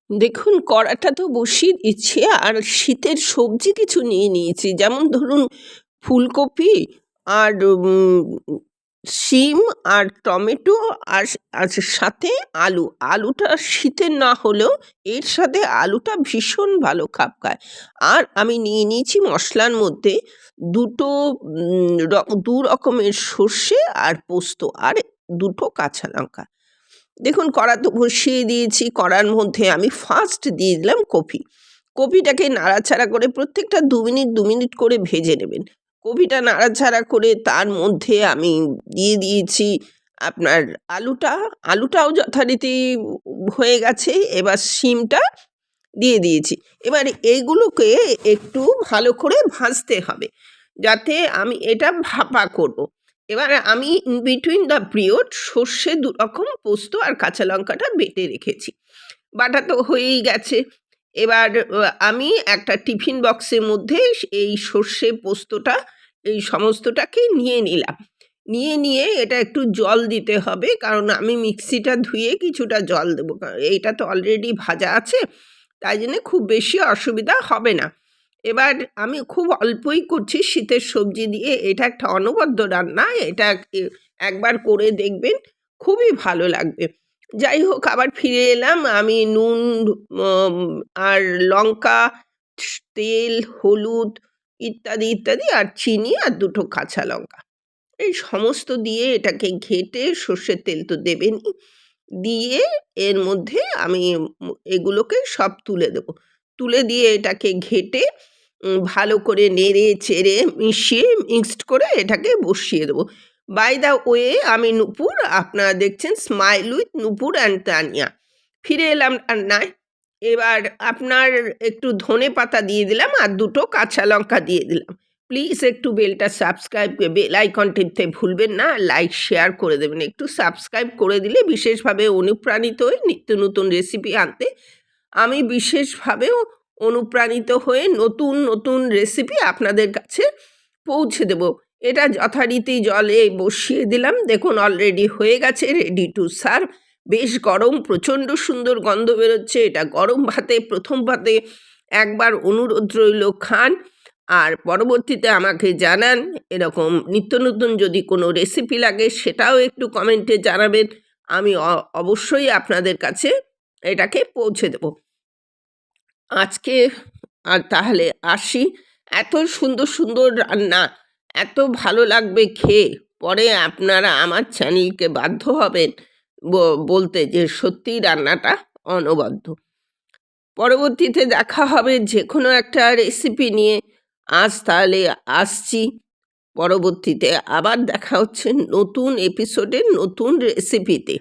দেখুন, কড়াটা তো বসিয়ে দিচ্ছি আর শীতের সবজি কিছু নিয়ে নিয়েছি। যেমন ধরুন ফুলকপি আর শিম আর টমেটো আর আর সাথে আলু। আলুটা শীতের না হলেও এর সাথে আলুটা ভীষণ ভালো খাপ খায়। আর আমি নিয়ে নিয়েছি মসলার মধ্যে ২ টো ২ রকমের সর্ষে আর পোস্ত আর ২ টো কাঁচা লঙ্কা। দেখুন, কড়া তো বসিয়ে দিয়েছি। কড়ার মধ্যে আমি ফার্স্ট দিয়ে দিলাম কপি। কপিটাকে নাড়াচাড়া করে প্রত্যেকটা ২ মিনিট ২ মিনিট করে ভেজে নেবেন। কপিটা নাড়াচাড়া করে তার মধ্যে আমি দিয়ে দিয়েছি আপনার আলুটা। আলুটাও যথারীতি হয়ে গেছে। এবার শিমটা দিয়ে দিয়েছি। এবার এইগুলোকে একটু ভালো করে ভাজতে হবে, যাতে আমি এটা ভাপা করব। এবার আমি ইন বিটুইন দ্য পিরিয়ড সর্ষে ২ রকম, পোস্ত আর কাঁচা লঙ্কাটা বেটে রেখেছি। বাটা তো হয়েই গেছে। এবার আমি একটা টিফিন বক্সের মধ্যে এই সর্ষে, পোস্তটা এই সমস্তটাকে নিয়ে নিলাম। নিয়ে এটা একটু জল দিতে হবে, কারণ আমি মিক্সিটা ধুয়ে কিছুটা জল দেবো। কারণ এইটা তো অলরেডি ভাজা আছে, তাই জন্যে খুব বেশি অসুবিধা হবে না। এবার আমি খুব অল্পই করছি শীতের সবজি দিয়ে। এটা একটা অনবদ্য রান্না। এটা একবার করে দেখবেন, খুবই ভালো লাগবে। যাই হোক, আবার ফিরে এলাম। আমি নুন, উম আর লঙ্কা, তেল, হলুদ ইত্যাদি আর চিনি আর ২ টো কাঁচা লঙ্কা। এই সমস্ত দিয়ে এটাকে ঘেঁটে, সর্ষের তেল তো দেবেনই, দিয়ে এর মধ্যে আমি এগুলোকে সব তুলে দেবো। তুলে দিয়ে এটাকে ঘেঁটে ভালো করে নেড়ে চেড়ে মিশিয়ে মিক্সড করে এটাকে বসিয়ে দেবো। বাই দ্য ওয়ে, আমি নূপুর, আপনারা দেখছেন smile with Nupur and Tania. ফিরে এলাম রান্নায়। এবার আপনার একটু ধনেপাতা দিয়ে দিলাম আর ২ টো কাঁচা লঙ্কা দিয়ে দিলাম। প্লিজ একটু বেল আইকন টিপতে ভুলবেন না। লাইক, শেয়ার করে দেবেন। একটু সাবস্ক্রাইব করে দিলে বিশেষভাবে অনুপ্রাণিত হই নিত্য নতুন রেসিপি আনতে। আমি বিশেষভাবেও অনুপ্রাণিত হয়ে নতুন রেসিপি আপনাদের কাছে পৌঁছে দেব। এটা যথারীতি জলে বসিয়ে দিলাম। দেখুন, অলরেডি হয়ে গেছে, রেডি টু সার্ভ। বেশ গরম, প্রচণ্ড সুন্দর গন্ধ বেরোচ্ছে। এটা গরম ভাতে, প্রথম ভাতে একবার অনুরোধ রইল, খান। আর পরবর্তীতে আমাকে জানান। এরকম নিত্য নতুন যদি কোনো রেসিপি লাগে সেটাও একটু কমেন্টে জানাবেন। আমি অবশ্যই আপনাদের কাছে এটাকে পৌঁছে দেব। আজকে আর তাহলে আসি। এত সুন্দর রান্না, এত ভালো লাগবে খেয়ে, পরে আপনারা আমার চ্যানেলকে বাধ্য হবেন বলতে যে সত্যিই রান্নাটা অনবদ্য। পরবর্তীতে দেখা হবে যে কোনো একটা রেসিপি নিয়ে। আজ তাহলে আসছি। পরবর্তীতে আবার দেখা হচ্ছে নতুন এপিসোডে, নতুন রেসিপিতে।